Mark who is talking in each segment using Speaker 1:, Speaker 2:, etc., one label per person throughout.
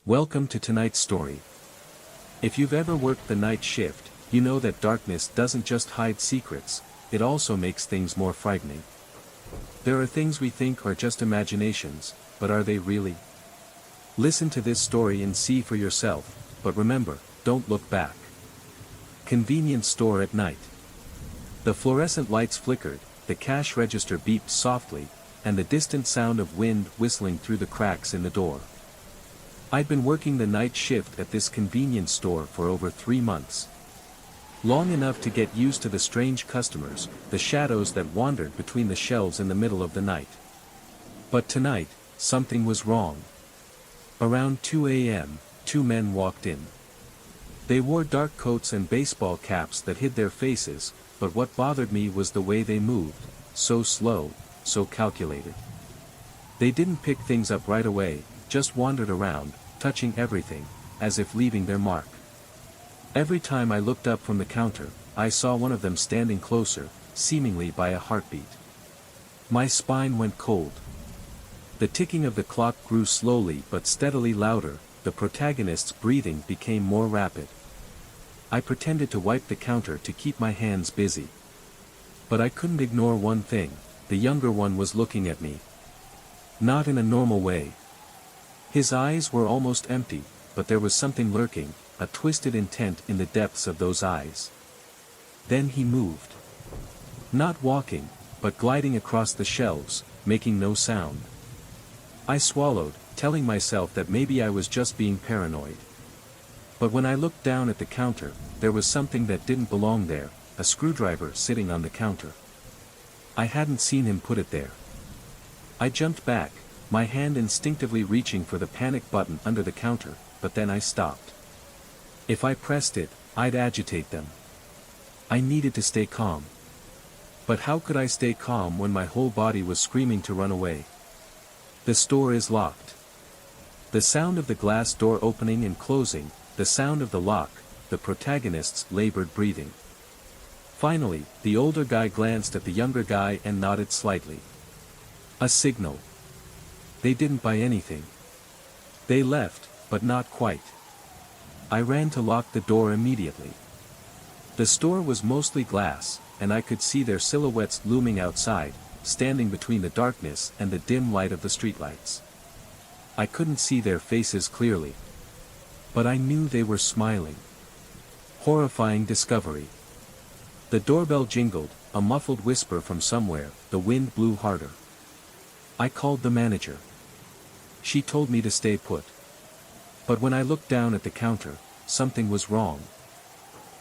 Speaker 1: Welcome to tonight's story. If you've ever worked the night shift, you know that darkness doesn't just hide secrets, it also makes things more frightening. There are things we think are just imaginations, but are they really? Listen to this story and see for yourself, but remember, don't look back. Convenience store at night. The fluorescent lights flickered, the cash register beeped softly, and the distant sound of wind whistling through the cracks in the door. I'd been working the night shift at this convenience store for over 3 months. Long enough to get used to the strange customers, the shadows that wandered between the shelves in the middle of the night. But tonight, something was wrong. Around 2 a.m., 2 men walked in. They wore dark coats and baseball caps that hid their faces, but what bothered me was the way they moved, so slow, so calculated. They didn't pick things up right away, just wandered around, touching everything, as if leaving their mark. Every time I looked up from the counter, I saw one of them standing closer, seemingly by a heartbeat. My spine went cold. The ticking of the clock grew slowly but steadily louder, the protagonist's breathing became more rapid. I pretended to wipe the counter to keep my hands busy. But I couldn't ignore one thing, the younger one was looking at me. Not in a normal way. His eyes were almost empty, but there was something lurking, a twisted intent in the depths of those eyes. Then he moved. Not walking, but gliding across the shelves, making no sound. I swallowed, telling myself that maybe I was just being paranoid. But when I looked down at the counter, there was something that didn't belong there, a screwdriver sitting on the counter. I hadn't seen him put it there. I jumped back, my hand instinctively reaching for the panic button under the counter, but then I stopped. If I pressed it, I'd agitate them. I needed to stay calm. But how could I stay calm when my whole body was screaming to run away? The store is locked. The sound of the glass door opening and closing, the sound of the lock, the protagonist's labored breathing. Finally, the older guy glanced at the younger guy and nodded slightly. A signal. They didn't buy anything. They left, but not quite. I ran to lock the door immediately. The store was mostly glass, and I could see their silhouettes looming outside, standing between the darkness and the dim light of the streetlights. I couldn't see their faces clearly. But I knew they were smiling. Horrifying discovery. The doorbell jingled, a muffled whisper from somewhere, the wind blew harder. I called the manager. She told me to stay put. But when I looked down at the counter, something was wrong.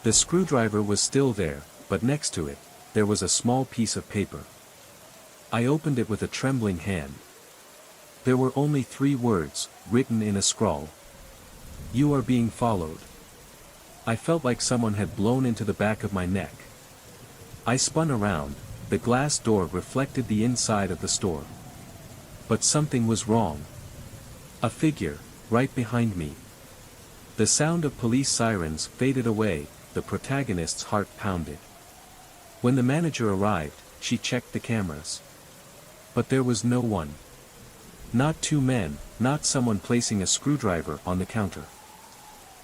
Speaker 1: The screwdriver was still there, but next to it, there was a small piece of paper. I opened it with a trembling hand. There were only 3 words, written in a scrawl. You are being followed. I felt like someone had blown into the back of my neck. I spun around, the glass door reflected the inside of the store. But something was wrong. A figure, right behind me. The sound of police sirens faded away, the protagonist's heart pounded. When the manager arrived, she checked the cameras. But there was no one. Not 2 men, not someone placing a screwdriver on the counter.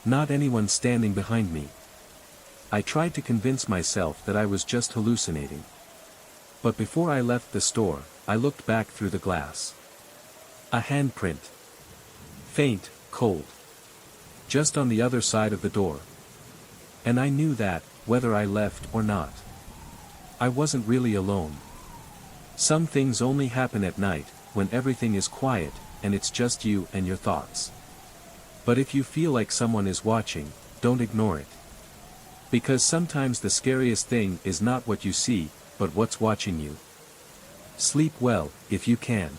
Speaker 1: Not anyone standing behind me. I tried to convince myself that I was just hallucinating. But before I left the store, I looked back through the glass. A handprint. Faint, cold. Just on the other side of the door. And I knew that, whether I left or not, I wasn't really alone. Some things only happen at night, when everything is quiet, and it's just you and your thoughts. But if you feel like someone is watching, don't ignore it. Because sometimes the scariest thing is not what you see, but what's watching you. Sleep well, if you can.